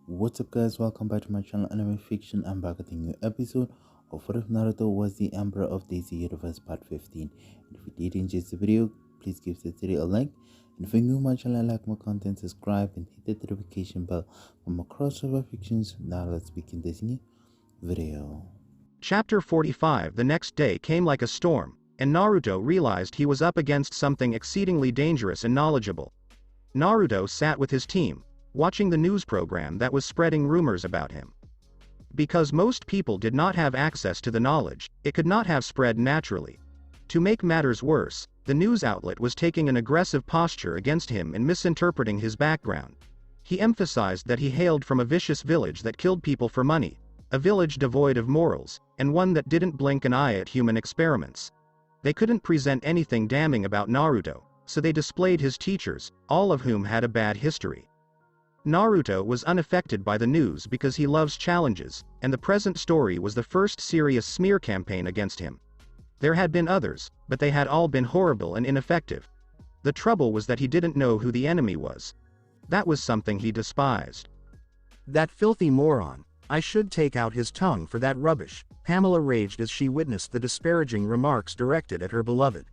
What's up guys, welcome back to my channel Anime Fiction. I'm back with a new episode of What If Naruto Was the Emperor of Daisy Universe Part 15. And if you did enjoy the video, please give this video a like. And if you're new to my channel and like more content, subscribe and hit the notification bell for more crossover fictions. Now let's begin this new video. Chapter 45. The next day came like a storm, and Naruto realized he was up against something exceedingly dangerous and knowledgeable. Naruto sat with his team, watching the news program that was spreading rumors about him. Because most people did not have access to the knowledge, it could not have spread naturally. To make matters worse, the news outlet was taking an aggressive posture against him and misinterpreting his background. He emphasized that he hailed from a vicious village that killed people for money, a village devoid of morals, and one that didn't blink an eye at human experiments. They couldn't present anything damning about Naruto, so they displayed his teachers, all of whom had a bad history. Naruto was unaffected by the news because he loves challenges, and the present story was the first serious smear campaign against him. There had been others, but they had all been horrible and ineffective. The trouble was that he didn't know who the enemy was. That was something he despised. That filthy moron. I should take out his tongue for that rubbish, Pamela raged as she witnessed the disparaging remarks directed at her beloved.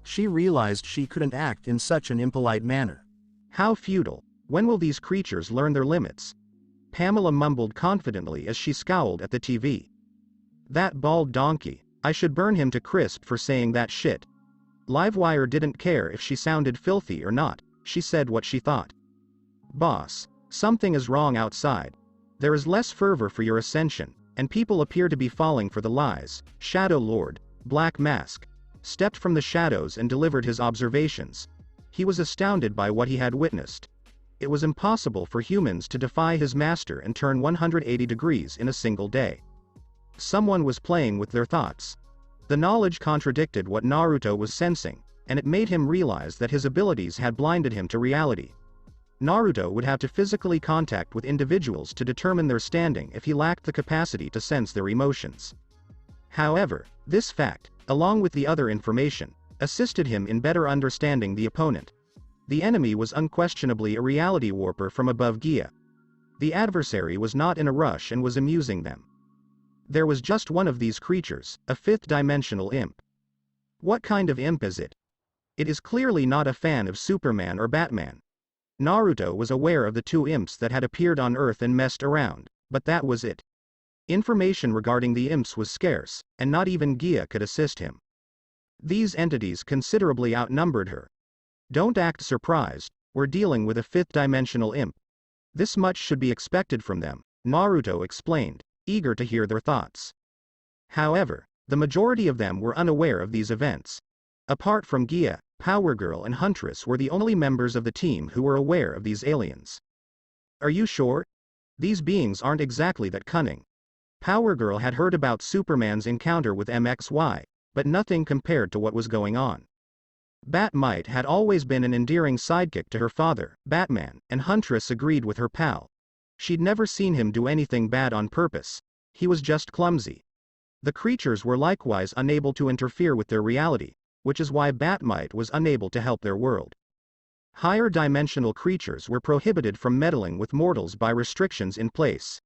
She realized she couldn't act in such an impolite manner. How futile. When will these creatures learn their limits? Pamela mumbled confidently as she scowled at the TV. That bald donkey. I should burn him to crisp for saying that shit. Livewire didn't care if she sounded filthy or not, she said what she thought. Boss, something is wrong outside. There is less fervor for your ascension, and people appear to be falling for the lies. Shadow Lord, Black Mask, stepped from the shadows and delivered his observations. He was astounded by what he had witnessed. It was impossible for humans to defy his master and turn 180 degrees in a single day. Someone was playing with their thoughts. The knowledge contradicted what Naruto was sensing, and it made him realize that his abilities had blinded him to reality. Naruto would have to physically contact with individuals to determine their standing if he lacked the capacity to sense their emotions. However, this fact, along with the other information, assisted him in better understanding the opponent. The enemy was unquestionably a reality warper from above Gia. The adversary was not in a rush and was amusing them. There was just one of these creatures, a fifth-dimensional imp. What kind of imp is it? It is clearly not a fan of Superman or Batman. Naruto was aware of the two imps that had appeared on Earth and messed around, but that was it. Information regarding the imps was scarce, and not even Gia could assist him. These entities considerably outnumbered her. Don't act surprised, we're dealing with a fifth-dimensional imp. This much should be expected from them, Naruto explained, eager to hear their thoughts. However, the majority of them were unaware of these events. Apart from Gia, Power Girl and Huntress were the only members of the team who were aware of these aliens. Are you sure? These beings aren't exactly that cunning. Power Girl had heard about Superman's encounter with MXY, but nothing compared to what was going on. Batmite had always been an endearing sidekick to her father, Batman, and Huntress agreed with her pal. She'd never seen him do anything bad on purpose. He was just clumsy. The creatures were likewise unable to interfere with their reality, which is why Batmite was unable to help their world. Higher dimensional creatures were prohibited from meddling with mortals by restrictions in place.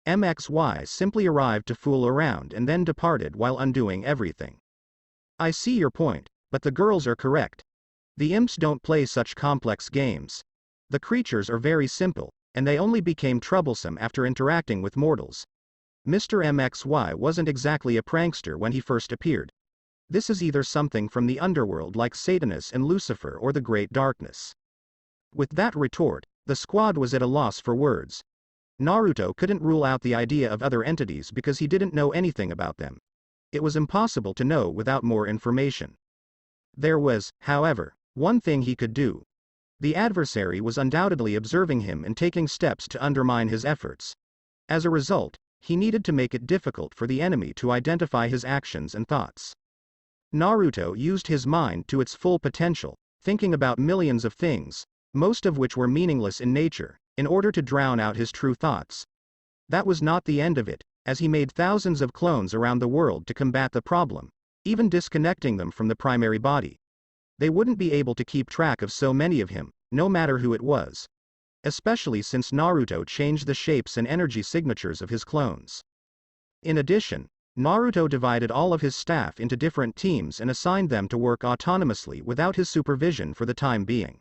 MXY simply arrived to fool around and then departed while undoing everything. I see your point, but the girls are correct. The imps don't play such complex games. The creatures are very simple, and they only became troublesome after interacting with mortals. Mr. MXY wasn't exactly a prankster when he first appeared. This is either something from the underworld like Satanus and Lucifer or the Great Darkness. With that retort, the squad was at a loss for words. Naruto couldn't rule out the idea of other entities because he didn't know anything about them. It was impossible to know without more information. There was, however, one thing he could do. The adversary was undoubtedly observing him and taking steps to undermine his efforts. As a result, he needed to make it difficult for the enemy to identify his actions and thoughts. Naruto used his mind to its full potential, thinking about millions of things, most of which were meaningless in nature, in order to drown out his true thoughts. That was not the end of it, as he made thousands of clones around the world to combat the problem, even disconnecting them from the primary body. They wouldn't be able to keep track of so many of him, no matter who it was. especially since Naruto changed the shapes and energy signatures of his clones. In addition, Naruto divided all of his staff into different teams and assigned them to work autonomously without his supervision for the time being.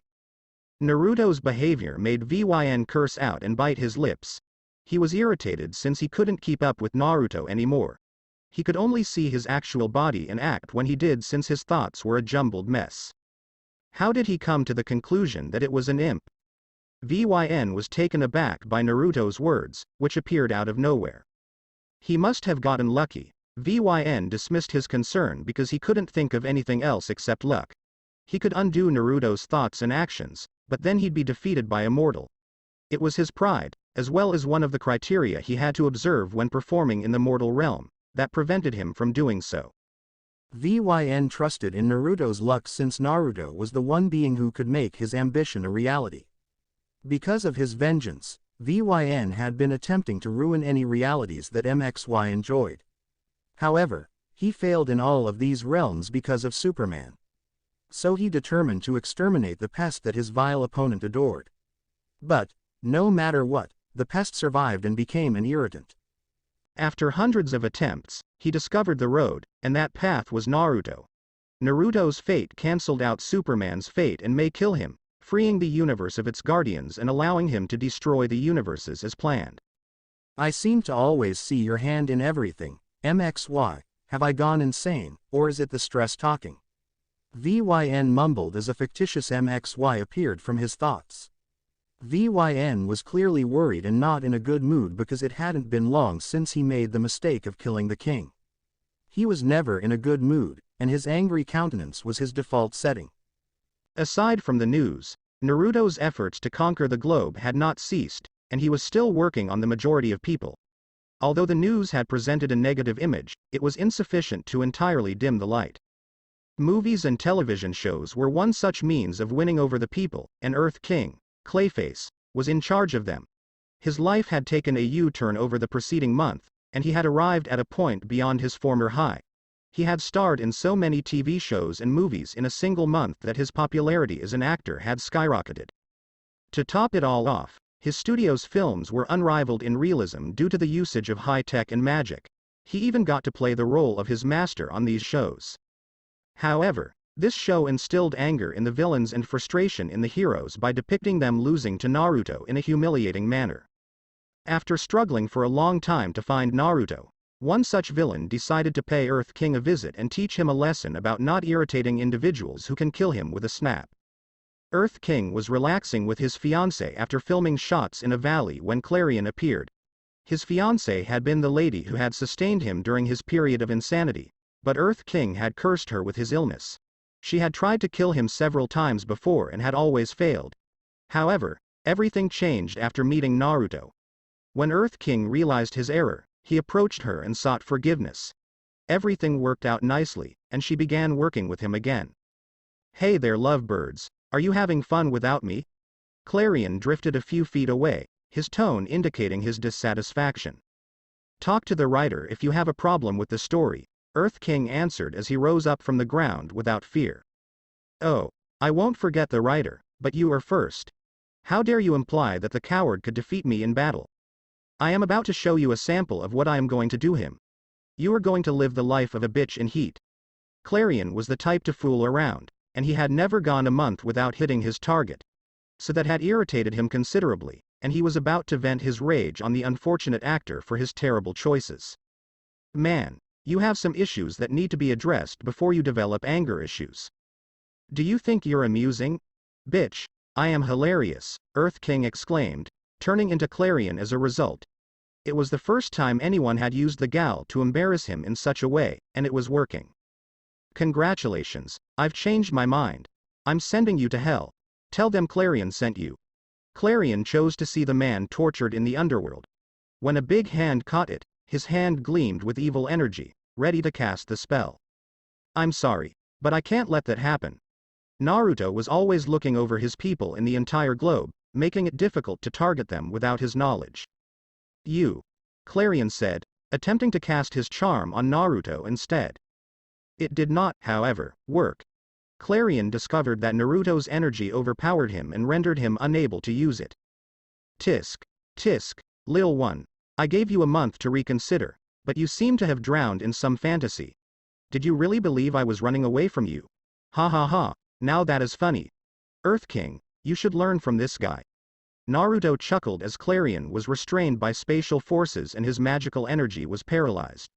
Naruto's behavior made Vyn curse out and bite his lips. He was irritated since he couldn't keep up with Naruto anymore. He could only see his actual body and act when he did since his thoughts were a jumbled mess. How did he come to the conclusion that it was an imp? Vyn was taken aback by Naruto's words, which appeared out of nowhere. He must have gotten lucky. Vyn dismissed his concern because he couldn't think of anything else except luck. He could undo Naruto's thoughts and actions, but then he'd be defeated by a mortal. It was his pride, as well as one of the criteria he had to observe when performing in the mortal realm, that prevented him from doing so. Vyn trusted in Naruto's luck since Naruto was the one being who could make his ambition a reality. Because of his vengeance, Vyn had been attempting to ruin any realities that MXY enjoyed. However, he failed in all of these realms because of Superman. So he determined to exterminate the pest that his vile opponent adored. But, no matter what, the pest survived and became an irritant. After hundreds of attempts, he discovered the road, and that path was Naruto. Naruto's fate cancelled out Superman's fate and may kill him, freeing the universe of its guardians and allowing him to destroy the universes as planned. I seem to always see your hand in everything, MXY, have I gone insane, or is it the stress talking? Vyn mumbled as a fictitious MXY appeared from his thoughts. Vyn was clearly worried and not in a good mood because it hadn't been long since he made the mistake of killing the king. He was never in a good mood, and his angry countenance was his default setting. Aside from the news, Naruto's efforts to conquer the globe had not ceased, and he was still working on the majority of people. Although the news had presented a negative image, it was insufficient to entirely dim the light. Movies and television shows were one such means of winning over the people, and Earth King, Clayface, was in charge of them. His life had taken a U-turn over the preceding month, and he had arrived at a point beyond his former high. He had starred in so many TV shows and movies in a single month that his popularity as an actor had skyrocketed. To top it all off, his studio's films were unrivaled in realism due to the usage of high-tech and magic. He even got to play the role of his master on these shows. However, this show instilled anger in the villains and frustration in the heroes by depicting them losing to Naruto in a humiliating manner. After struggling for a long time to find Naruto, one such villain decided to pay Earth King a visit and teach him a lesson about not irritating individuals who can kill him with a snap. Earth King was relaxing with his fiancée after filming shots in a valley when Klarion appeared. His fiancée had been the lady who had sustained him during his period of insanity, but Earth King had cursed her with his illness. She had tried to kill him several times before and had always failed. However, everything changed after meeting Naruto. When Earth King realized his error, he approached her and sought forgiveness. Everything worked out nicely, and she began working with him again. "Hey there, lovebirds, are you having fun without me?" Klarion drifted a few feet away, his tone indicating his dissatisfaction. "Talk to the writer if you have a problem with the story," Earth King answered as he rose up from the ground without fear. "Oh, I won't forget the writer, but you are first. How dare you imply that the coward could defeat me in battle? I am about to show you a sample of what I am going to do him. You are going to live the life of a bitch in heat." Klarion was the type to fool around, and he had never gone a month without hitting his target. So that had irritated him considerably, and he was about to vent his rage on the unfortunate actor for his terrible choices. "Man, you have some issues that need to be addressed before you develop anger issues. Do you think you're amusing? Bitch, I am hilarious," Earth King exclaimed, turning into Klarion as a result. It was the first time anyone had used the gal to embarrass him in such a way, and it was working. "Congratulations, I've changed my mind. I'm sending you to hell. Tell them Klarion sent you." Klarion chose to see the man tortured in the underworld. When a big hand caught it, his hand gleamed with evil energy, ready to cast the spell. "I'm sorry, but I can't let that happen." Naruto was always looking over his people in the entire globe, making it difficult to target them without his knowledge. "You," Klarion said, attempting to cast his charm on Naruto instead. It did not, however, work. Klarion discovered that Naruto's energy overpowered him and rendered him unable to use it. Tisk, tisk, Lil one. I gave you a month to reconsider, but you seem to have drowned in some fantasy. Did you really believe I was running away from you? Ha ha ha, now that is funny. Earth King, you should learn from this guy. Naruto chuckled as Klarion was restrained by spatial forces and his magical energy was paralyzed.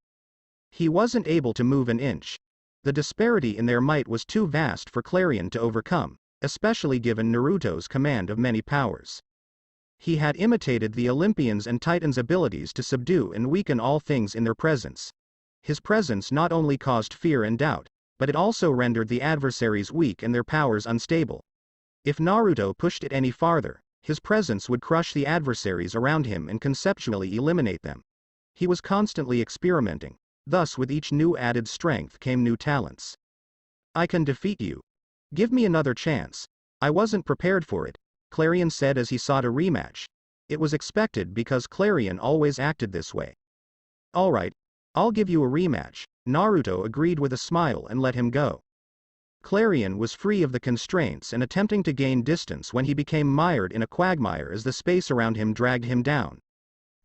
He wasn't able to move an inch. The disparity in their might was too vast for Klarion to overcome, especially given Naruto's command of many powers. He had imitated the Olympians' and Titans' abilities to subdue and weaken all things in their presence. His presence not only caused fear and doubt, but it also rendered the adversaries weak and their powers unstable. If Naruto pushed it any farther, his presence would crush the adversaries around him and conceptually eliminate them. He was constantly experimenting, thus with each new added strength came new talents. I can defeat you. Give me another chance. I wasn't prepared for it, Klarion said as he sought a rematch. It was expected because Klarion always acted this way. Alright, I'll give you a rematch, Naruto agreed with a smile and let him go. Klarion was free of the constraints and attempting to gain distance when he became mired in a quagmire as the space around him dragged him down.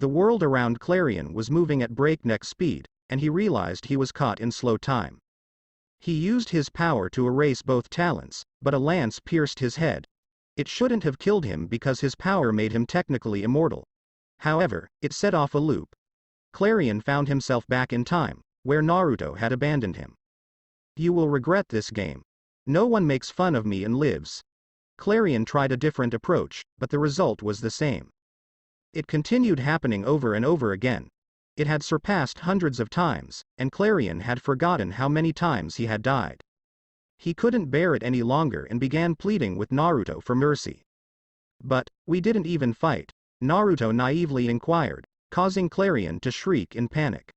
The world around Klarion was moving at breakneck speed, and he realized he was caught in slow time. He used his power to erase both talents, but a lance pierced his head. It shouldn't have killed him because his power made him technically immortal. However, it set off a loop. Klarion found himself back in time, where Naruto had abandoned him. You will regret this game. No one makes fun of me and lives. Klarion tried a different approach, but the result was the same. It continued happening over and over again. It had surpassed hundreds of times, and Klarion had forgotten how many times he had died. He couldn't bear it any longer and began pleading with Naruto for mercy. But, we didn't even fight, Naruto naively inquired, causing Klarion to shriek in panic.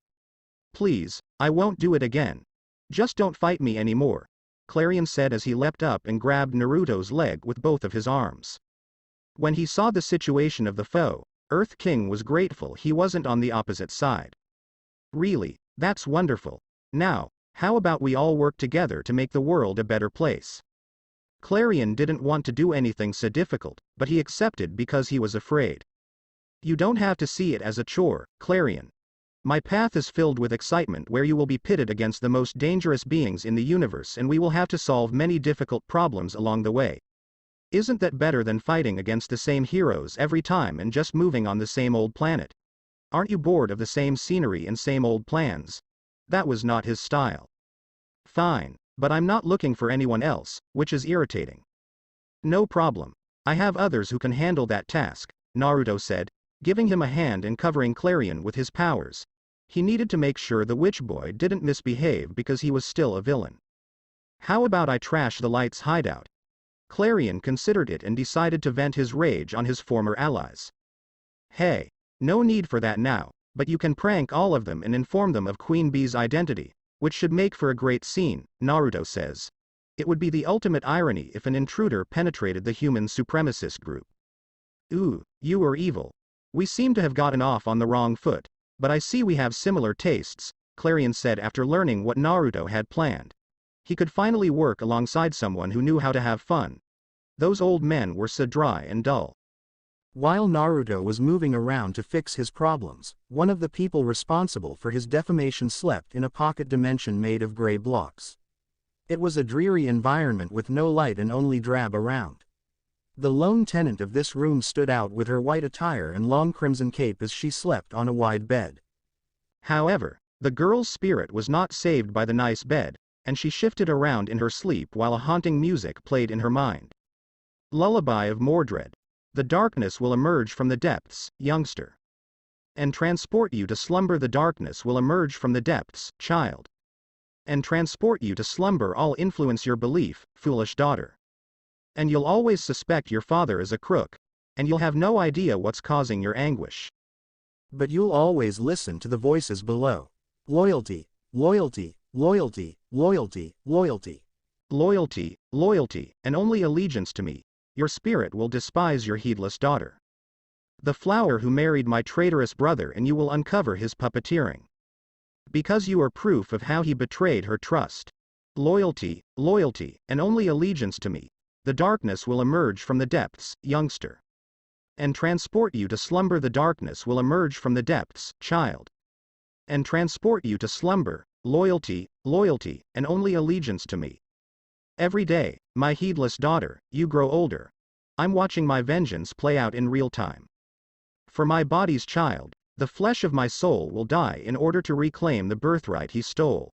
Please, I won't do it again. Just don't fight me anymore, Klarion said as he leapt up and grabbed Naruto's leg with both of his arms. When he saw the situation of the foe, Earth King was grateful he wasn't on the opposite side. Really, that's wonderful. Now, how about we all work together to make the world a better place? Klarion didn't want to do anything so difficult, but he accepted because he was afraid. You don't have to see it as a chore, Klarion. My path is filled with excitement where you will be pitted against the most dangerous beings in the universe and we will have to solve many difficult problems along the way. Isn't that better than fighting against the same heroes every time and just moving on the same old planet? Aren't you bored of the same scenery and same old plans? That was not his style. Fine, but I'm not looking for anyone else, which is irritating. No problem. I have others who can handle that task, Naruto said, giving him a hand and covering Klarion with his powers. He needed to make sure the witch boy didn't misbehave because he was still a villain. How about I trash the Light's hideout? Klarion considered it and decided to vent his rage on his former allies. Hey, no need for that now, but you can prank all of them and inform them of Queen Bee's identity, which should make for a great scene, Naruto says. It would be the ultimate irony if an intruder penetrated the human supremacist group. Ooh, you are evil. We seem to have gotten off on the wrong foot, but I see we have similar tastes, Klarion said after learning what Naruto had planned. He could finally work alongside someone who knew how to have fun. Those old men were so dry and dull. While Naruto was moving around to fix his problems, one of the people responsible for his defamation slept in a pocket dimension made of gray blocks. It was a dreary environment with no light and only drab around. The lone tenant of this room stood out with her white attire and long crimson cape as she slept on a wide bed. However, the girl's spirit was not saved by the nice bed, and she shifted around in her sleep while a haunting music played in her mind. Lullaby of Mordred. The darkness will emerge from the depths, youngster. And transport you to slumber. The darkness will emerge from the depths, child. And transport you to slumber. All influence your belief, foolish daughter. And you'll always suspect your father is a crook, and you'll have no idea what's causing your anguish. But you'll always listen to the voices below. Loyalty, loyalty, loyalty, loyalty, loyalty. Loyalty, loyalty, and only allegiance to me. Your spirit will despise your heedless daughter. The flower who married my traitorous brother, and you will uncover his puppeteering. Because you are proof of how he betrayed her trust. Loyalty, loyalty, and only allegiance to me. The darkness will emerge from the depths, youngster. And transport you to slumber. The darkness will emerge from the depths, child. And transport you to slumber, loyalty, loyalty, and only allegiance to me. Every day, my heedless daughter, you grow older. I'm watching my vengeance play out in real time. For my body's child, the flesh of my soul will die in order to reclaim the birthright he stole.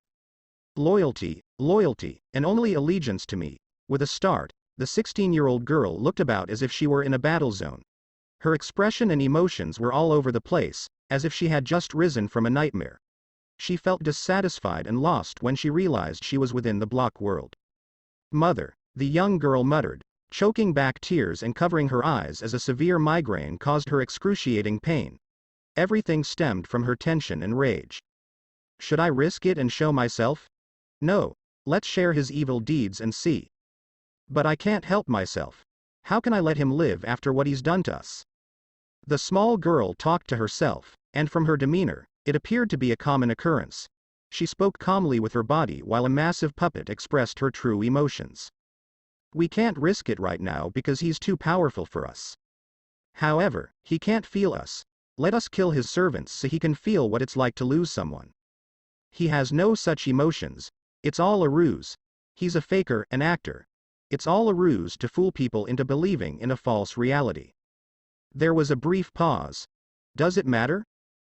Loyalty, loyalty, and only allegiance to me. With a start, the 16-year-old girl looked about as if she were in a battle zone. Her expression and emotions were all over the place, as if she had just risen from a nightmare. She felt dissatisfied and lost when she realized she was within the block world. Mother, the young girl muttered, choking back tears and covering her eyes as a severe migraine caused her excruciating pain. Everything stemmed from her tension and rage. Should I risk it and show myself? No. Let's share his evil deeds and see. But I can't help myself. How can I let him live after what he's done to us? The small girl talked to herself, and from her demeanor, it appeared to be a common occurrence. She spoke calmly with her body while a massive puppet expressed her true emotions. We can't risk it right now because he's too powerful for us. However, he can't feel us. Let us kill his servants so he can feel what it's like to lose someone. He has no such emotions. It's all a ruse. He's a faker, an actor. It's all a ruse to fool people into believing in a false reality. There was a brief pause. Does it matter?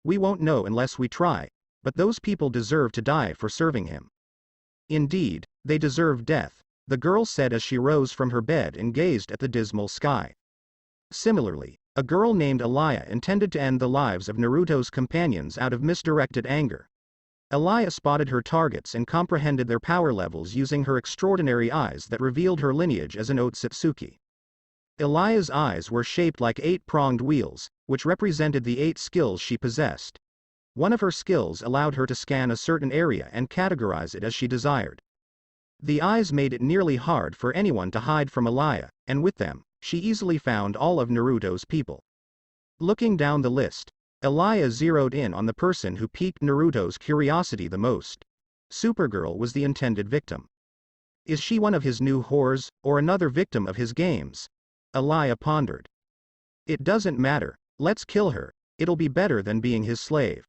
We won't know unless we try, but those people deserve to die for serving him. Indeed, they deserve death, the girl said as she rose from her bed and gazed at the dismal sky. Similarly, a girl named Alaya intended to end the lives of Naruto's companions out of misdirected anger. Alaya spotted her targets and comprehended their power levels using her extraordinary eyes that revealed her lineage as an Otsutsuki. Alaya's eyes were shaped like 8-pronged wheels, which represented the 8 skills she possessed. One of her skills allowed her to scan a certain area and categorize it as she desired. The eyes made it nearly hard for anyone to hide from Alaya, and with them, she easily found all of Naruto's people. Looking down the list, Alaya zeroed in on the person who piqued Naruto's curiosity the most. Supergirl was the intended victim. Is she one of his new whores, or another victim of his games? Alaya pondered. It doesn't matter, let's kill her, it'll be better than being his slave.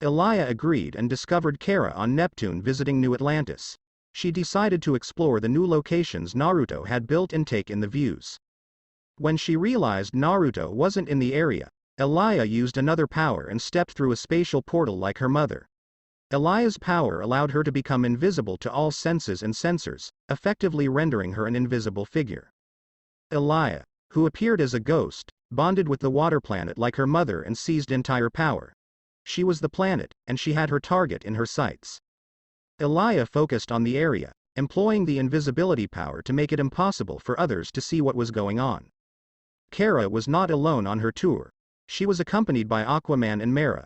Alaya agreed and discovered Kara on Neptune visiting New Atlantis. She decided to explore the new locations Naruto had built and take in the views. When she realized Naruto wasn't in the area, Alaya used another power and stepped through a spatial portal like her mother. Alaya's power allowed her to become invisible to all senses and sensors, effectively rendering her an invisible figure. Alaya, who appeared as a ghost, bonded with the water planet like her mother and seized entire power. She was the planet, and she had her target in her sights. Alaya focused on the area, employing the invisibility power to make it impossible for others to see what was going on. Kara was not alone on her tour. She was accompanied by Aquaman and Mera.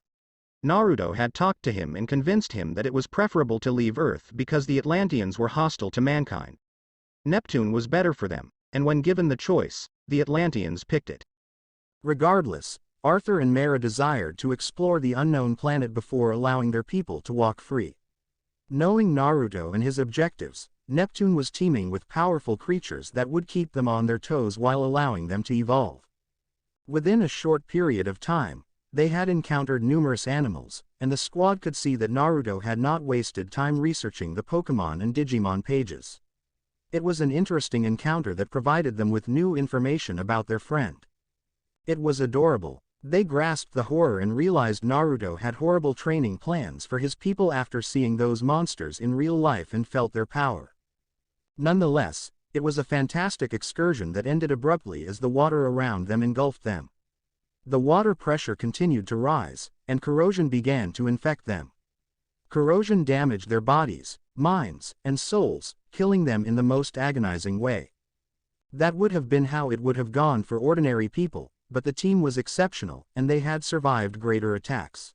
Naruto had talked to him and convinced him that it was preferable to leave Earth because the Atlanteans were hostile to mankind. Neptune was better for them, and when given the choice, the Atlanteans picked it. Regardless, Arthur and Mera desired to explore the unknown planet before allowing their people to walk free. Knowing Naruto and his objectives, Neptune was teeming with powerful creatures that would keep them on their toes while allowing them to evolve. Within a short period of time, they had encountered numerous animals, and the squad could see that Naruto had not wasted time researching the Pokemon and Digimon pages. It was an interesting encounter that provided them with new information about their friend. It was adorable. They grasped the horror and realized Naruto had horrible training plans for his people after seeing those monsters in real life and felt their power. Nonetheless, it was a fantastic excursion that ended abruptly as the water around them engulfed them. The water pressure continued to rise, and corrosion began to infect them. Corrosion damaged their bodies, minds, and souls, killing them in the most agonizing way. That would have been how it would have gone for ordinary people, but the team was exceptional, and they had survived greater attacks.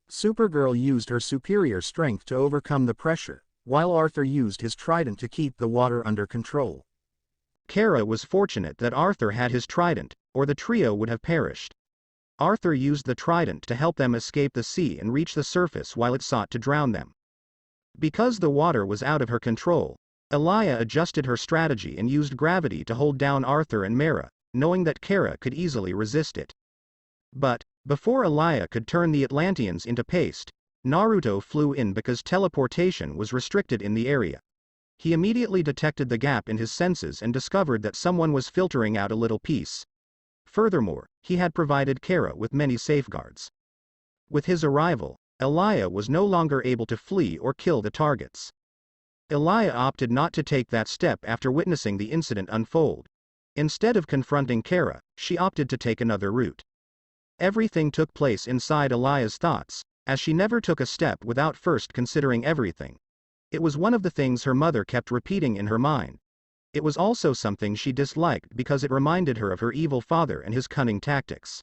Supergirl used her superior strength to overcome the pressure, while Arthur used his trident to keep the water under control. Kara was fortunate that Arthur had his trident, or the trio would have perished. Arthur used the trident to help them escape the sea and reach the surface while it sought to drown them. Because the water was out of her control, Alaya adjusted her strategy and used gravity to hold down Arthur and Mera, knowing that Kara could easily resist it. But, before Alaya could turn the Atlanteans into paste, Naruto flew in because teleportation was restricted in the area. He immediately detected the gap in his senses and discovered that someone was filtering out a little piece. Furthermore, he had provided Kara with many safeguards. With his arrival, Alaya was no longer able to flee or kill the targets. Alaya opted not to take that step after witnessing the incident unfold. Instead of confronting Kara, she opted to take another route. Everything took place inside Alaya's thoughts, as she never took a step without first considering everything. It was one of the things her mother kept repeating in her mind. It was also something she disliked because it reminded her of her evil father and his cunning tactics.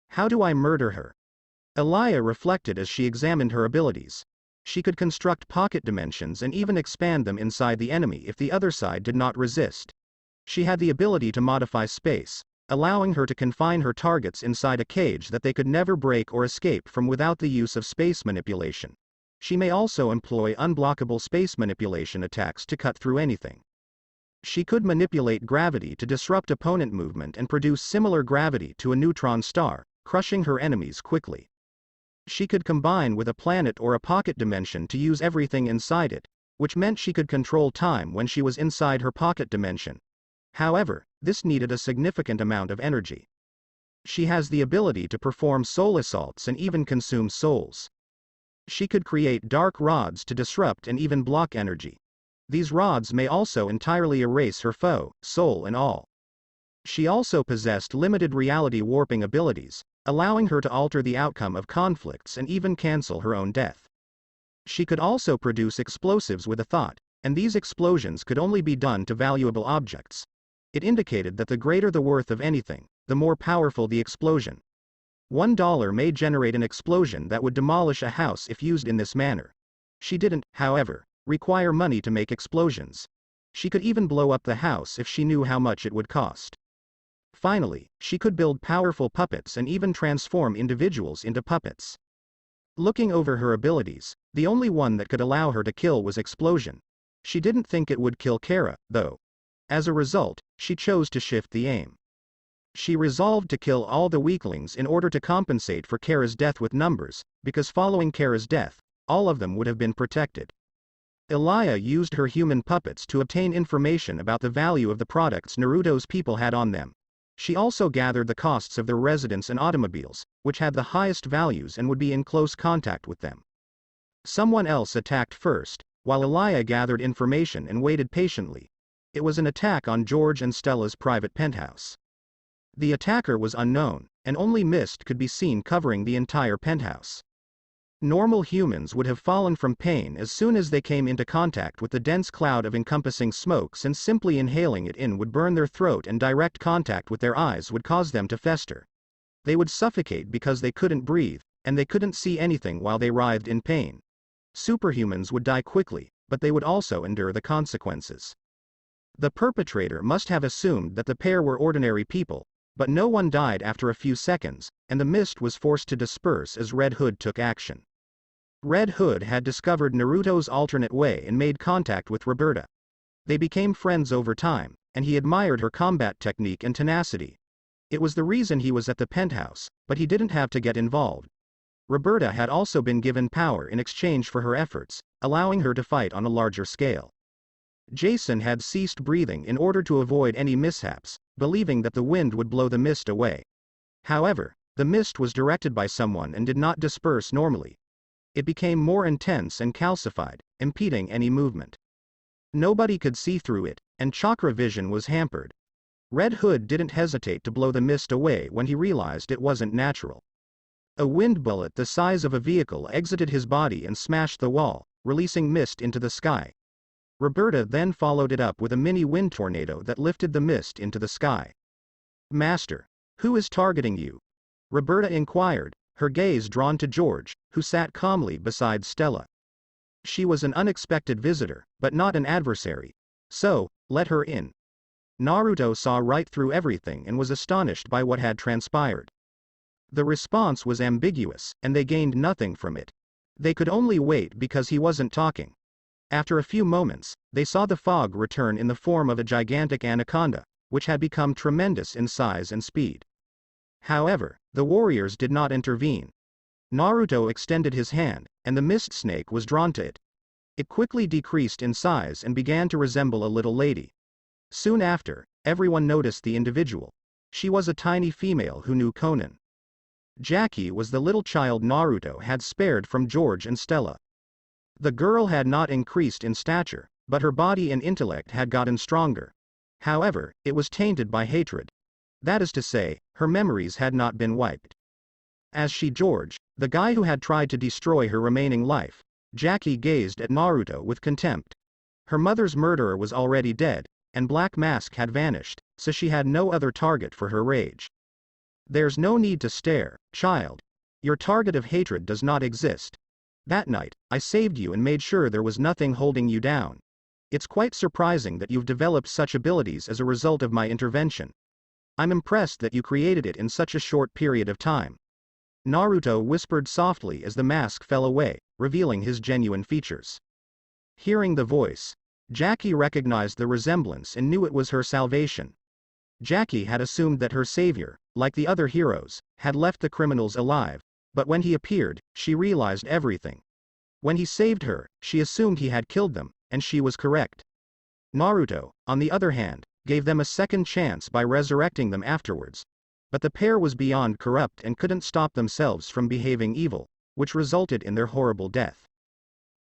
How do I murder her? Alaya reflected as she examined her abilities. She could construct pocket dimensions and even expand them inside the enemy if the other side did not resist. She had the ability to modify space, allowing her to confine her targets inside a cage that they could never break or escape from without the use of space manipulation. She may also employ unblockable space manipulation attacks to cut through anything. She could manipulate gravity to disrupt opponent movement and produce similar gravity to a neutron star, crushing her enemies quickly. She could combine with a planet or a pocket dimension to use everything inside it, which meant she could control time when she was inside her pocket dimension. However, this needed a significant amount of energy. She has the ability to perform soul assaults and even consume souls. She could create dark rods to disrupt and even block energy. These rods may also entirely erase her foe, soul and all. She also possessed limited reality warping abilities, allowing her to alter the outcome of conflicts and even cancel her own death. She could also produce explosives with a thought, and these explosions could only be done to valuable objects. It indicated that the greater the worth of anything, the more powerful the explosion. $1 may generate an explosion that would demolish a house if used in this manner. She didn't, however, require money to make explosions. She could even blow up the house if she knew how much it would cost. Finally, she could build powerful puppets and even transform individuals into puppets. Looking over her abilities, the only one that could allow her to kill was explosion. She didn't think it would kill Kara, though. As a result, she chose to shift the aim. She resolved to kill all the weaklings in order to compensate for Kara's death with numbers, because following Kara's death, all of them would have been protected. Alaya used her human puppets to obtain information about the value of the products Naruto's people had on them. She also gathered the costs of their residence and automobiles, which had the highest values and would be in close contact with them. Someone else attacked first, while Alaya gathered information and waited patiently. It was an attack on George and Stella's private penthouse. The attacker was unknown, and only mist could be seen covering the entire penthouse. Normal humans would have fallen from pain as soon as they came into contact with the dense cloud of encompassing smoke, since simply inhaling it in would burn their throat and direct contact with their eyes would cause them to fester. They would suffocate because they couldn't breathe, and they couldn't see anything while they writhed in pain. Superhumans would die quickly, but they would also endure the consequences. The perpetrator must have assumed that the pair were ordinary people, but no one died after a few seconds, and the mist was forced to disperse as Red Hood took action. Red Hood had discovered Naruto's alternate way and made contact with Roberta. They became friends over time, and he admired her combat technique and tenacity. It was the reason he was at the penthouse, but he didn't have to get involved. Roberta had also been given power in exchange for her efforts, allowing her to fight on a larger scale. Jason had ceased breathing in order to avoid any mishaps, believing that the wind would blow the mist away. However, the mist was directed by someone and did not disperse normally. It became more intense and calcified, impeding any movement. Nobody could see through it, and chakra vision was hampered. Red Hood didn't hesitate to blow the mist away when he realized it wasn't natural. A wind bullet the size of a vehicle exited his body and smashed the wall, releasing mist into the sky. Roberta then followed it up with a mini wind tornado that lifted the mist into the sky. "Master, who is targeting you?" Roberta inquired, her gaze drawn to George, who sat calmly beside Stella. She was an unexpected visitor, but not an adversary. So, let her in. Naruto saw right through everything and was astonished by what had transpired. The response was ambiguous, and they gained nothing from it. They could only wait because he wasn't talking. After a few moments, they saw the fog return in the form of a gigantic anaconda, which had become tremendous in size and speed. However, the warriors did not intervene. Naruto extended his hand, and the mist snake was drawn to it. It quickly decreased in size and began to resemble a little lady. Soon after, everyone noticed the individual. She was a tiny female who knew Conan. Jackie was the little child Naruto had spared from George and Stella. The girl had not increased in stature, but her body and intellect had gotten stronger. However, it was tainted by hatred. That is to say, her memories had not been wiped. As she George, the guy who had tried to destroy her remaining life, Jackie gazed at Naruto with contempt. Her mother's murderer was already dead, and Black Mask had vanished, so she had no other target for her rage. There's no need to stare, child. Your target of hatred does not exist. That night, I saved you and made sure there was nothing holding you down. It's quite surprising that you've developed such abilities as a result of my intervention. I'm impressed that you created it in such a short period of time. Naruto whispered softly as the mask fell away, revealing his genuine features. Hearing the voice, Jackie recognized the resemblance and knew it was her salvation. Jackie had assumed that her savior, like the other heroes, had left the criminals alive, but when he appeared, she realized everything. When he saved her, she assumed he had killed them, and she was correct. Naruto, on the other hand, gave them a second chance by resurrecting them afterwards. But the pair was beyond corrupt and couldn't stop themselves from behaving evil, which resulted in their horrible death.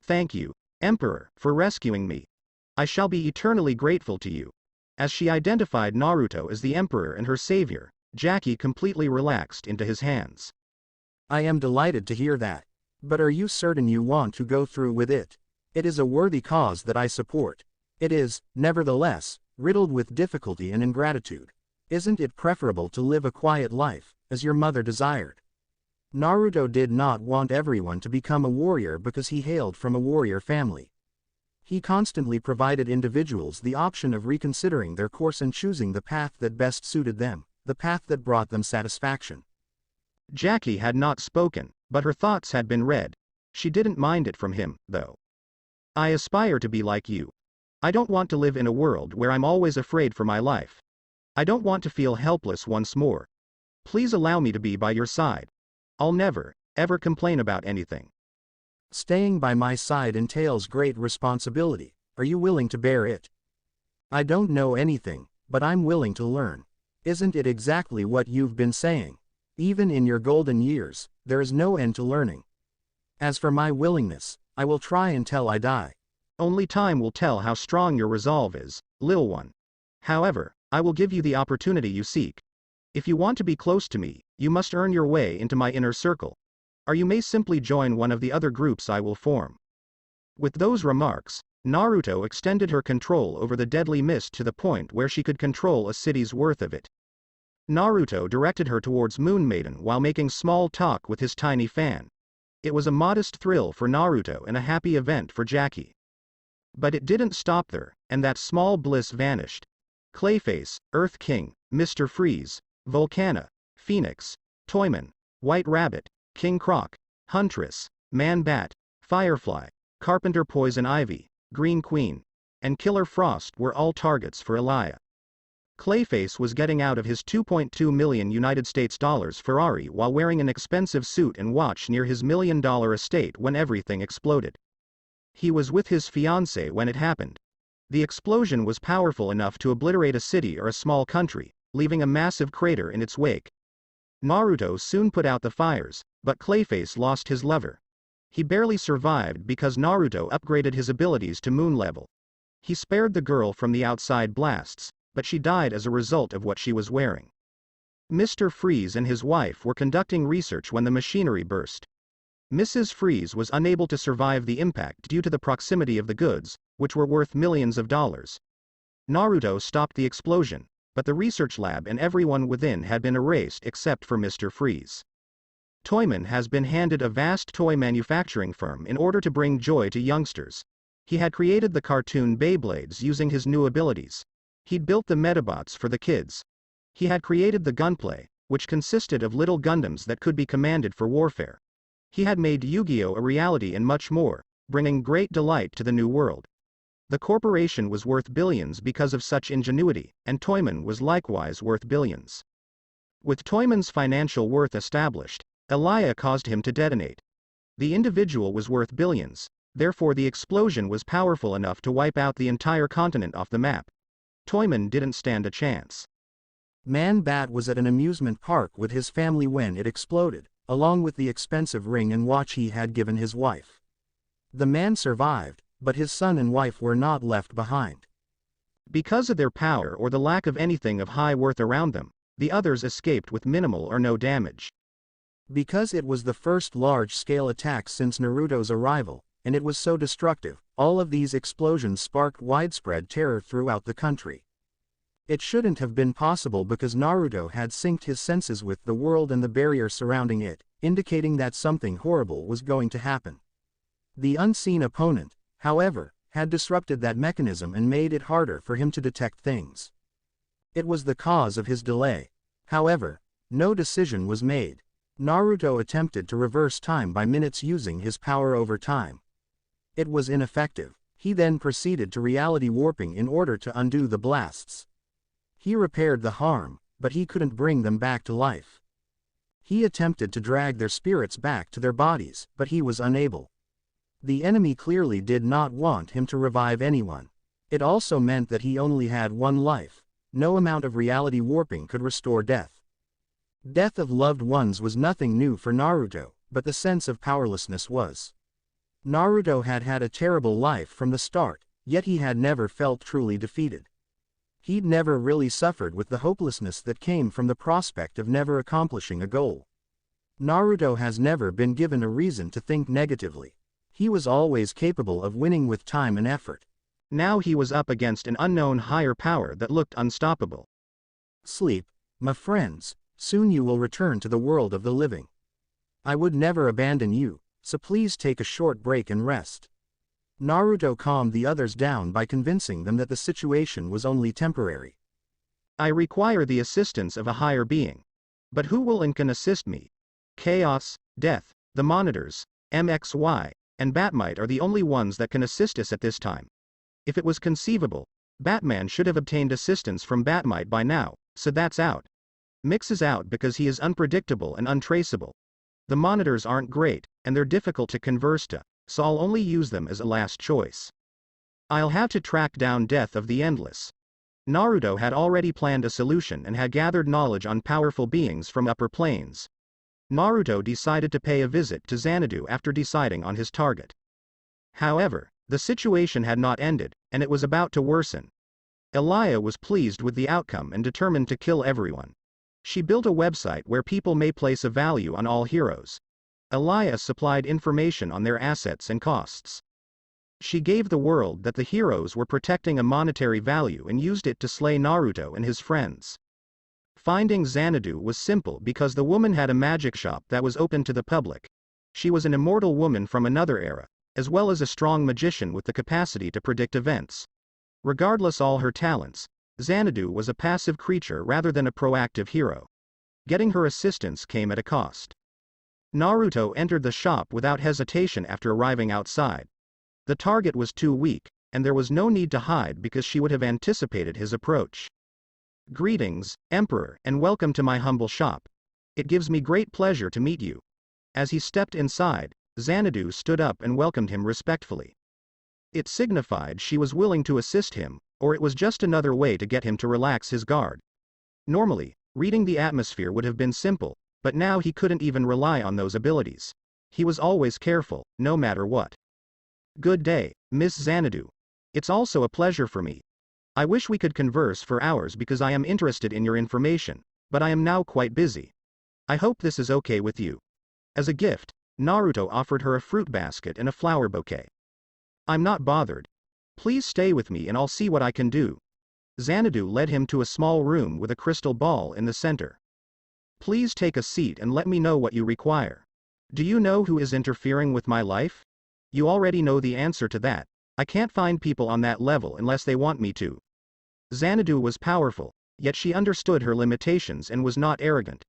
Thank you, Emperor, for rescuing me. I shall be eternally grateful to you. As she identified Naruto as the Emperor and her savior, Jackie completely relaxed into his hands. I am delighted to hear that. But are you certain you want to go through with it? It is a worthy cause that I support. It is, nevertheless, riddled with difficulty and ingratitude. Isn't it preferable to live a quiet life, as your mother desired? Naruto did not want everyone to become a warrior because he hailed from a warrior family. He constantly provided individuals the option of reconsidering their course and choosing the path that best suited them, the path that brought them satisfaction. Jackie had not spoken, but her thoughts had been read. She didn't mind it from him, though. I aspire to be like you. I don't want to live in a world where I'm always afraid for my life. I don't want to feel helpless once more. Please allow me to be by your side. I'll never, ever complain about anything. Staying by my side entails great responsibility. Are you willing to bear it? I don't know anything, but I'm willing to learn. Isn't it exactly what you've been saying? Even in your golden years, there is no end to learning. As for my willingness, I will try until I die. Only time will tell how strong your resolve is, Lil One. However, I will give you the opportunity you seek. If you want to be close to me, you must earn your way into my inner circle. Or you may simply join one of the other groups I will form. With those remarks, Naruto extended her control over the deadly mist to the point where she could control a city's worth of it. Naruto directed her towards Moon Maiden while making small talk with his tiny fan. It was a modest thrill for Naruto and a happy event for Jackie. But it didn't stop there, and that small bliss vanished. Clayface, Earth King, Mr. Freeze, Volcana, Phoenix, Toyman, White Rabbit, King Croc, Huntress, Man Bat, Firefly, Carpenter Poison Ivy, Green Queen, and Killer Frost were all targets for Elia. Clayface was getting out of his $2.2 million United States dollars Ferrari while wearing an expensive suit and watch near his $1 million estate when everything exploded. He was with his fiancée when it happened. The explosion was powerful enough to obliterate a city or a small country, leaving a massive crater in its wake. Naruto soon put out the fires, but Clayface lost his lover. He barely survived because Naruto upgraded his abilities to moon level. He spared the girl from the outside blasts, but she died as a result of what she was wearing. Mr. Freeze and his wife were conducting research when the machinery burst. Mrs. Freeze was unable to survive the impact due to the proximity of the goods, which were worth millions of dollars. Naruto stopped the explosion, but the research lab and everyone within had been erased except for Mr. Freeze. Toyman has been handed a vast toy manufacturing firm in order to bring joy to youngsters. He had created the cartoon Beyblades using his new abilities. He'd built the Metabots for the kids. He had created the Gunplay, which consisted of little Gundams that could be commanded for warfare. He had made Yu-Gi-Oh! A reality and much more, bringing great delight to the new world. The corporation was worth billions because of such ingenuity, and Toyman was likewise worth billions. With Toyman's financial worth established, Elia caused him to detonate. The individual was worth billions, therefore the explosion was powerful enough to wipe out the entire continent off the map. Toyman didn't stand a chance. Man-Bat was at an amusement park with his family when it exploded, along with the expensive ring and watch he had given his wife. The man survived, but his son and wife were not left behind. Because of their power or the lack of anything of high worth around them, the others escaped with minimal or no damage. Because it was the first large-scale attack since Naruto's arrival, and it was so destructive, all of these explosions sparked widespread terror throughout the country. It shouldn't have been possible because Naruto had synced his senses with the world and the barrier surrounding it, indicating that something horrible was going to happen. The unseen opponent, however, had disrupted that mechanism and made it harder for him to detect things. It was the cause of his delay. However, no decision was made. Naruto attempted to reverse time by minutes using his power over time. It was ineffective. He then proceeded to reality warping in order to undo the blasts. He repaired the harm, but he couldn't bring them back to life. He attempted to drag their spirits back to their bodies, but he was unable. The enemy clearly did not want him to revive anyone. It also meant that he only had one life. No amount of reality warping could restore death. Death of loved ones was nothing new for Naruto, but the sense of powerlessness was. Naruto had had a terrible life from the start, yet he had never felt truly defeated. He'd never really suffered with the hopelessness that came from the prospect of never accomplishing a goal. Naruto has never been given a reason to think negatively. He was always capable of winning with time and effort. Now he was up against an unknown higher power that looked unstoppable. Sleep, my friends, soon you will return to the world of the living. I would never abandon you, so please take a short break and rest. Naruto calmed the others down by convincing them that the situation was only temporary. I require the assistance of a higher being. But who will and can assist me? Chaos, Death, the Monitors, MXY, and Batmite are the only ones that can assist us at this time. If it was conceivable, Batman should have obtained assistance from Batmite by now, so that's out. Mix is out because he is unpredictable and untraceable. The Monitors aren't great, and they're difficult to converse to, so I'll only use them as a last choice. I'll have to track down Death of the Endless. Naruto had already planned a solution and had gathered knowledge on powerful beings from upper planes. Naruto decided to pay a visit to Xanadu after deciding on his target. However, the situation had not ended, and it was about to worsen. Elia was pleased with the outcome and determined to kill everyone. She built a website where people may place a value on all heroes. Elia supplied information on their assets and costs. She gave the world that the heroes were protecting a monetary value and used it to slay Naruto and his friends. Finding Xanadu was simple because the woman had a magic shop that was open to the public. She was an immortal woman from another era, as well as a strong magician with the capacity to predict events. Regardless all her talents, Xanadu was a passive creature rather than a proactive hero. Getting her assistance came at a cost. Naruto entered the shop without hesitation after arriving outside. The target was too weak, and there was no need to hide because she would have anticipated his approach. Greetings, Emperor, and welcome to my humble shop. It gives me great pleasure to meet you. As he stepped inside, Xanadu stood up and welcomed him respectfully. It signified she was willing to assist him, or it was just another way to get him to relax his guard. Normally, reading the atmosphere would have been simple, but now he couldn't even rely on those abilities. He was always careful, no matter what. Good day, Miss Xanadu. It's also a pleasure for me. I wish we could converse for hours because I am interested in your information, but I am now quite busy. I hope this is okay with you. As a gift, Naruto offered her a fruit basket and a flower bouquet. I'm not bothered. Please stay with me and I'll see what I can do. Xanadu led him to a small room with a crystal ball in the center. Please take a seat and let me know what you require. Do you know who is interfering with my life? You already know the answer to that. I can't find people on that level unless they want me to. Xanadu was powerful, yet she understood her limitations and was not arrogant.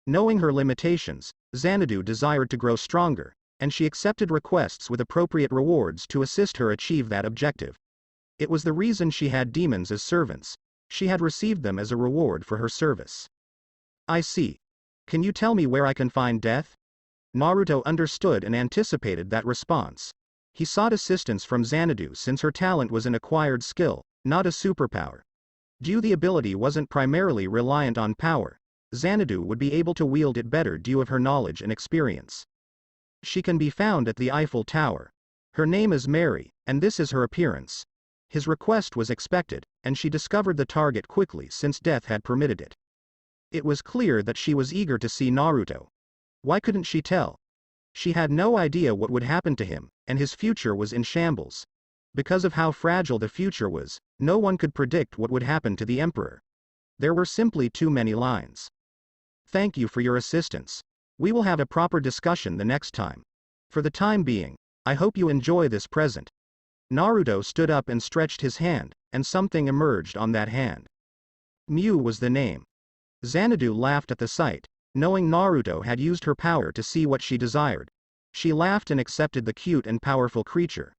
Knowing her limitations, Xanadu desired to grow stronger, and she accepted requests with appropriate rewards to assist her achieve that objective. It was the reason she had demons as servants. She had received them as a reward for her service. I see. Can you tell me where I can find death? Naruto understood and anticipated that response. He sought assistance from Xanadu since her talent was an acquired skill, not a superpower. Due the ability wasn't primarily reliant on power, Xanadu would be able to wield it better due of her knowledge and experience. She can be found at the Eiffel Tower. Her name is Mary, and this is her appearance. His request was expected, and she discovered the target quickly since death had permitted it. It was clear that she was eager to see Naruto. Why couldn't she tell? She had no idea what would happen to him, and his future was in shambles. Because of how fragile the future was, no one could predict what would happen to the Emperor. There were simply too many lines. Thank you for your assistance. We will have a proper discussion the next time. For the time being, I hope you enjoy this present. Naruto stood up and stretched his hand, and something emerged on that hand. Mew was the name. Xanadu laughed at the sight, knowing Naruto had used her power to see what she desired. She laughed and accepted the cute and powerful creature.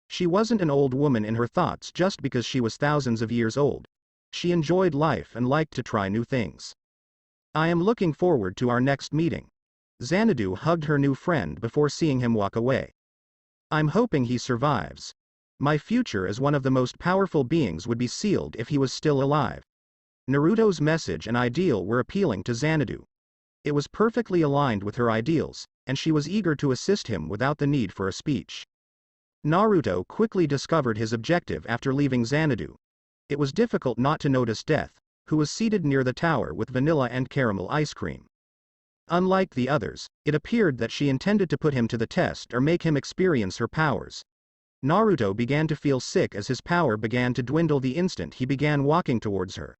She wasn't an old woman in her thoughts just because she was thousands of years old. She enjoyed life and liked to try new things. I am looking forward to our next meeting. Xanadu hugged her new friend before seeing him walk away. I'm hoping he survives. My future as one of the most powerful beings would be sealed if he was still alive. Naruto's message and ideal were appealing to Xanadu. It was perfectly aligned with her ideals, and she was eager to assist him without the need for a speech. Naruto quickly discovered his objective after leaving Xanadu. It was difficult not to notice Death, who was seated near the tower with vanilla and caramel ice cream. Unlike the others, it appeared that she intended to put him to the test or make him experience her powers. Naruto began to feel sick as his power began to dwindle the instant he began walking towards her.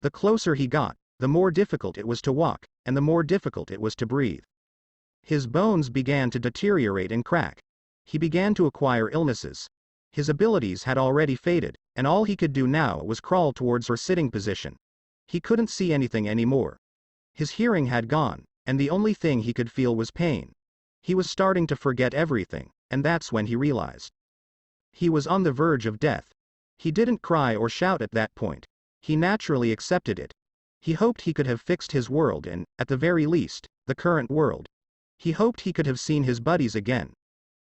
The closer he got, the more difficult it was to walk, and the more difficult it was to breathe. His bones began to deteriorate and crack. He began to acquire illnesses. His abilities had already faded, and all he could do now was crawl towards her sitting position. He couldn't see anything anymore. His hearing had gone, and the only thing he could feel was pain. He was starting to forget everything, and that's when he realized. He was on the verge of death. He didn't cry or shout at that point. He naturally accepted it. He hoped he could have fixed his world and, at the very least, the current world. He hoped he could have seen his buddies again.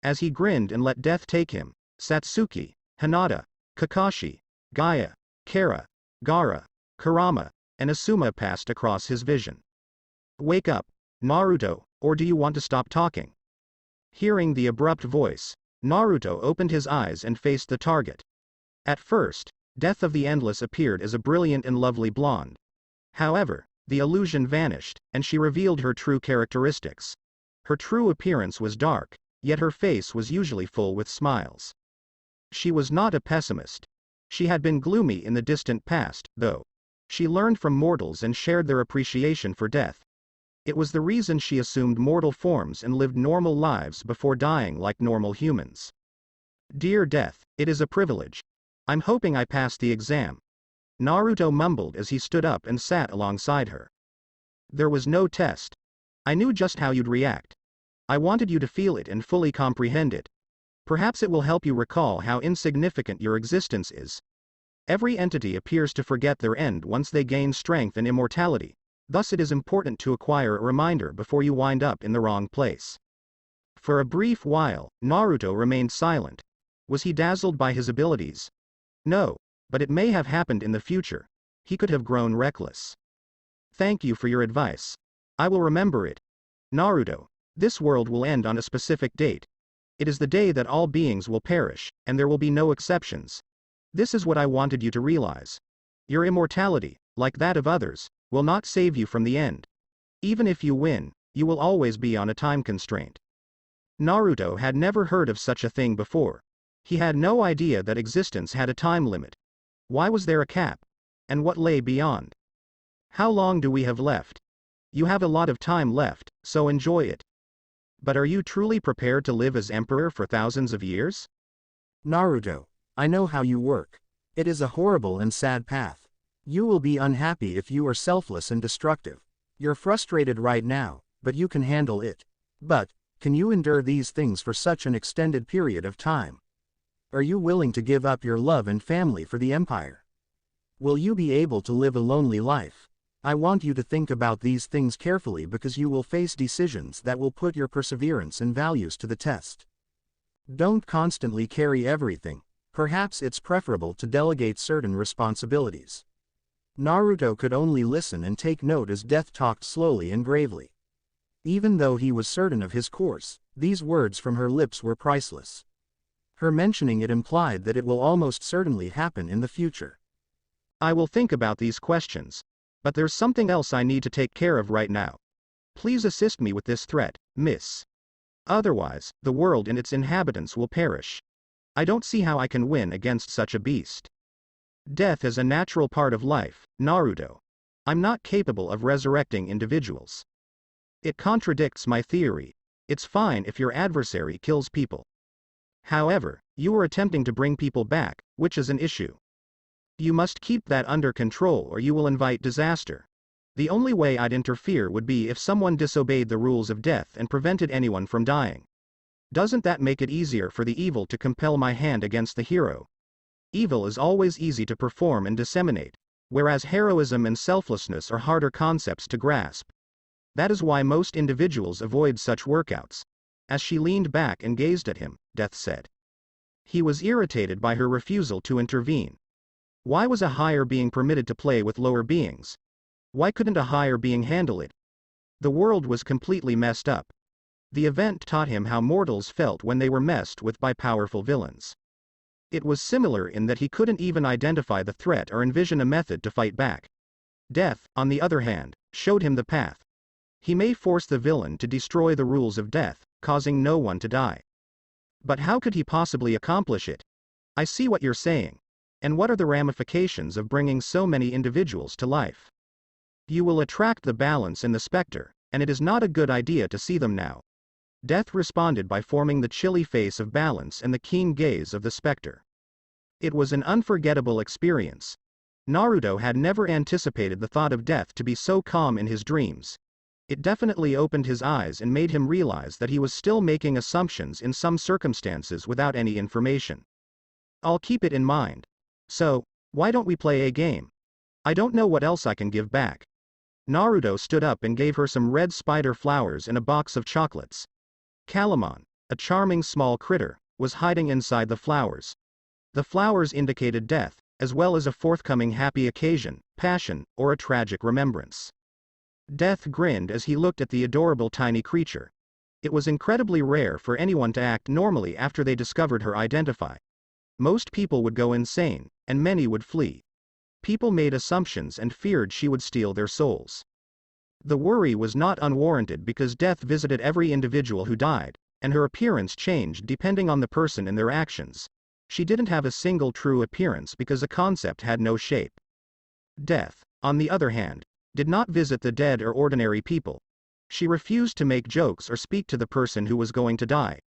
As he grinned and let death take him, Satsuki, Hinata, Kakashi, Gaia, Kara, Gaara, Kurama, and Asuma passed across his vision. Wake up, Naruto, or do you want to stop talking? Hearing the abrupt voice, Naruto opened his eyes and faced the target. At first, Death of the Endless appeared as a brilliant and lovely blonde. However, the illusion vanished, and she revealed her true characteristics. Her true appearance was dark, yet her face was usually full with smiles. She was not a pessimist. She had been gloomy in the distant past, though. She learned from mortals and shared their appreciation for death. It was the reason she assumed mortal forms and lived normal lives before dying like normal humans. Dear Death, it is a privilege. I'm hoping I passed the exam. Naruto mumbled as he stood up and sat alongside her. There was no test. I knew just how you'd react. I wanted you to feel it and fully comprehend it. Perhaps it will help you recall how insignificant your existence is. Every entity appears to forget their end once they gain strength and immortality, thus it is important to acquire a reminder before you wind up in the wrong place. For a brief while, Naruto remained silent. Was he dazzled by his abilities? No, but it may have happened in the future. He could have grown reckless. Thank you for your advice. I will remember it. Naruto, this world will end on a specific date. It is the day that all beings will perish, and there will be no exceptions. This is what I wanted you to realize. Your immortality, like that of others, will not save you from the end. Even if you win, you will always be on a time constraint. Naruto had never heard of such a thing before. He had no idea that existence had a time limit. Why was there a cap? And what lay beyond? How long do we have left? You have a lot of time left, so enjoy it. But are you truly prepared to live as emperor for thousands of years? Naruto, I know how you work. It is a horrible and sad path. You will be unhappy if you are selfless and destructive. You're frustrated right now, but you can handle it. But, can you endure these things for such an extended period of time? Are you willing to give up your love and family for the Empire? Will you be able to live a lonely life? I want you to think about these things carefully because you will face decisions that will put your perseverance and values to the test. Don't constantly carry everything. Perhaps it's preferable to delegate certain responsibilities. Naruto could only listen and take note as Death talked slowly and gravely. Even though he was certain of his course, these words from her lips were priceless. Her mentioning it implied that it will almost certainly happen in the future. I will think about these questions. But there's something else I need to take care of right now. Please assist me with this threat, miss. Otherwise, the world and its inhabitants will perish. I don't see how I can win against such a beast. Death is a natural part of life, Naruto. I'm not capable of resurrecting individuals. It contradicts my theory. It's fine if your adversary kills people. However, you are attempting to bring people back, which is an issue. You must keep that under control or you will invite disaster. The only way I'd interfere would be if someone disobeyed the rules of death and prevented anyone from dying. Doesn't that make it easier for the evil to compel my hand against the hero? Evil is always easy to perform and disseminate, whereas heroism and selflessness are harder concepts to grasp. That is why most individuals avoid such workouts. As she leaned back and gazed at him, Death said. He was irritated by her refusal to intervene. Why was a higher being permitted to play with lower beings? Why couldn't a higher being handle it? The world was completely messed up. The event taught him how mortals felt when they were messed with by powerful villains. It was similar in that he couldn't even identify the threat or envision a method to fight back. Death, on the other hand, showed him the path. He may force the villain to destroy the rules of death, causing no one to die. But how could he possibly accomplish it? I see what you're saying. And what are the ramifications of bringing so many individuals to life? You will attract the balance in the specter, and it is not a good idea to see them now. Death responded by forming the chilly face of balance and the keen gaze of the specter. It was an unforgettable experience. Naruto had never anticipated the thought of death to be so calm in his dreams. It definitely opened his eyes and made him realize that he was still making assumptions in some circumstances without any information. I'll keep it in mind. So, why don't we play a game? I don't know what else I can give back. Naruto stood up and gave her some red spider flowers and a box of chocolates. Calamon, a charming small critter, was hiding inside the flowers. The flowers indicated death, as well as a forthcoming happy occasion, passion, or a tragic remembrance. Death grinned as he looked at the adorable tiny creature. It was incredibly rare for anyone to act normally after they discovered her identity. Most people would go insane, and many would flee. People made assumptions and feared she would steal their souls. The worry was not unwarranted because death visited every individual who died, and her appearance changed depending on the person and their actions. She didn't have a single true appearance because a concept had no shape. Death, on the other hand, did not visit the dead or ordinary people. She refused to make jokes or speak to the person who was going to die.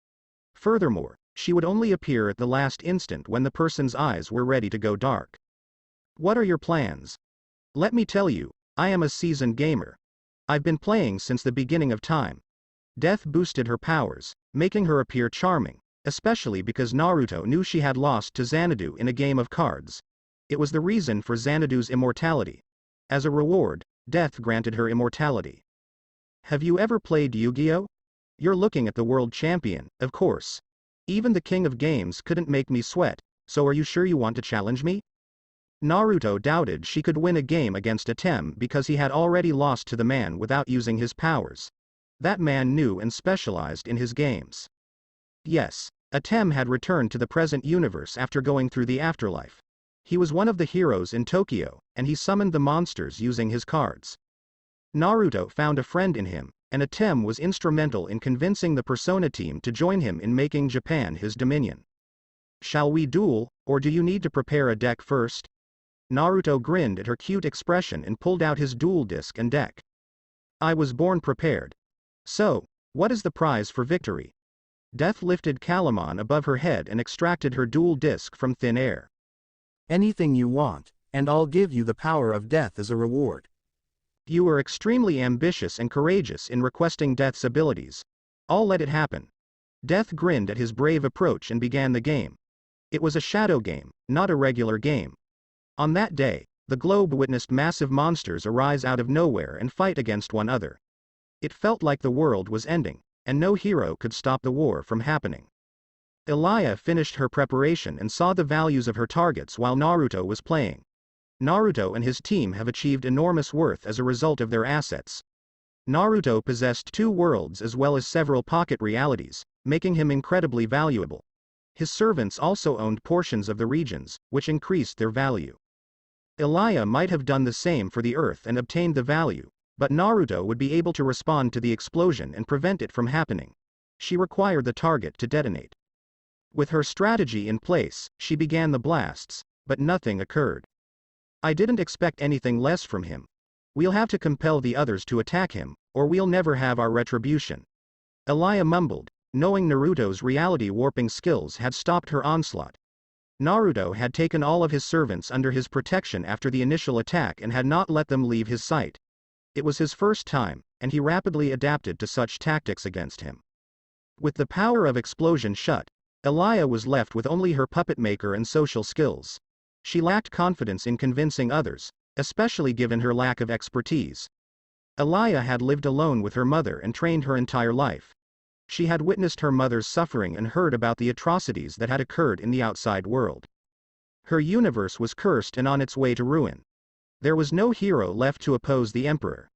Furthermore, she would only appear at the last instant when the person's eyes were ready to go dark. What are your plans? Let me tell you, I am a seasoned gamer. I've been playing since the beginning of time. Death boosted her powers, making her appear charming, especially because Naruto knew she had lost to Xanadu in a game of cards. It was the reason for Xanadu's immortality. As a reward, Death granted her immortality. Have you ever played Yu-Gi-Oh? You're looking at the world champion, of course. Even the king of games couldn't make me sweat, so are you sure you want to challenge me? Naruto doubted she could win a game against Atem because he had already lost to the man without using his powers. That man knew and specialized in his games. Yes, Atem had returned to the present universe after going through the afterlife. He was one of the heroes in Tokyo, and he summoned the monsters using his cards. Naruto found a friend in him, and Atem was instrumental in convincing the Persona team to join him in making Japan his dominion. Shall we duel, or do you need to prepare a deck first? Naruto grinned at her cute expression and pulled out his duel disc and deck. I was born prepared. So, what is the prize for victory? Death lifted Calamon above her head and extracted her duel disc from thin air. Anything you want, and I'll give you the power of death as a reward. You are extremely ambitious and courageous in requesting Death's abilities. I'll let it happen. Death grinned at his brave approach and began the game. It was a shadow game, not a regular game. On that day, the globe witnessed massive monsters arise out of nowhere and fight against one another. It felt like the world was ending, and no hero could stop the war from happening. Elia finished her preparation and saw the values of her targets while Naruto was playing. Naruto and his team have achieved enormous worth as a result of their assets. Naruto possessed 2 worlds as well as several pocket realities, making him incredibly valuable. His servants also owned portions of the regions, which increased their value. Elia might have done the same for the Earth and obtained the value, but Naruto would be able to respond to the explosion and prevent it from happening. She required the target to detonate. With her strategy in place, she began the blasts, but nothing occurred. I didn't expect anything less from him. We'll have to compel the others to attack him, or we'll never have our retribution. Elia mumbled, knowing Naruto's reality warping skills had stopped her onslaught. Naruto had taken all of his servants under his protection after the initial attack and had not let them leave his sight. It was his first time, and he rapidly adapted to such tactics against him. With the power of explosion shut, Elia was left with only her puppet maker and social skills. She lacked confidence in convincing others, especially given her lack of expertise. Elia had lived alone with her mother and trained her entire life. She had witnessed her mother's suffering and heard about the atrocities that had occurred in the outside world. Her universe was cursed and on its way to ruin. There was no hero left to oppose the emperor.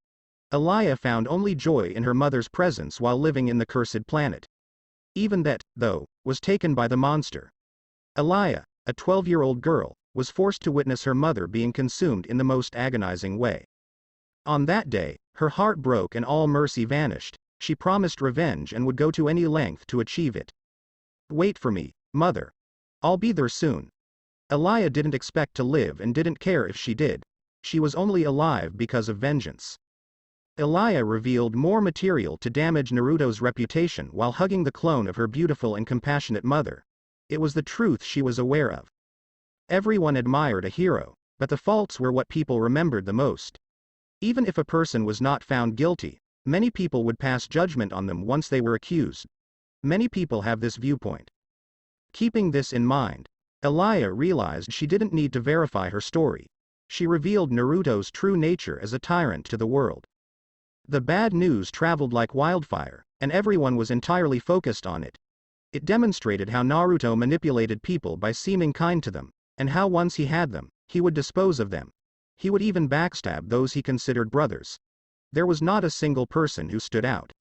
Elia found only joy in her mother's presence while living in the cursed planet. Even that, though, was taken by the monster. Elia, a 12-year-old girl, was forced to witness her mother being consumed in the most agonizing way. On that day, her heart broke and all mercy vanished. She promised revenge and would go to any length to achieve it. Wait for me, mother. I'll be there soon. Elia didn't expect to live and didn't care if she did. She was only alive because of vengeance. Elia revealed more material to damage Naruto's reputation while hugging the clone of her beautiful and compassionate mother. It was the truth she was aware of. Everyone admired a hero, but the faults were what people remembered the most. Even if a person was not found guilty, many people would pass judgment on them once they were accused. Many people have this viewpoint. Keeping this in mind, Elia realized she didn't need to verify her story. She revealed Naruto's true nature as a tyrant to the world. The bad news traveled like wildfire, and everyone was entirely focused on it. It demonstrated how Naruto manipulated people by seeming kind to them, and how once he had them, he would dispose of them. He would even backstab those he considered brothers. There was not a single person who stood out.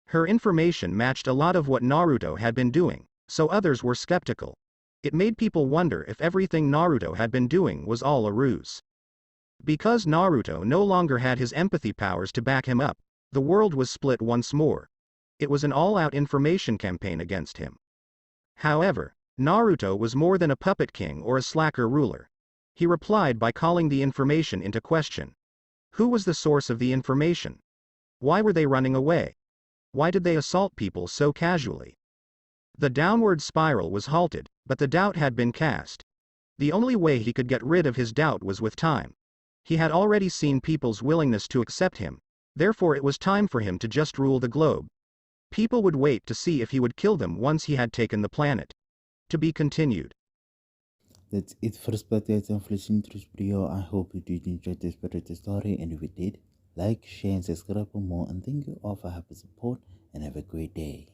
Her information matched a lot of what Naruto had been doing, so others were skeptical. It made people wonder if everything Naruto had been doing was all a ruse. Because Naruto no longer had his empathy powers to back him up, the world was split once more. It was an all-out information campaign against him. However, Naruto was more than a puppet king or a slacker ruler. He replied by calling the information into question. Who was the source of the information? Why were they running away? Why did they assault people so casually? The downward spiral was halted, but the doubt had been cast. The only way he could get rid of his doubt was with time. He had already seen people's willingness to accept him, therefore it was time for him to just rule the globe. People would wait to see if he would kill them once he had taken the planet. To be continued. That's it for Spotlights and listening to this video. I hope you did enjoy this spirited story, and if you did, like, share and subscribe for more, and thank you all for having support and have a great day.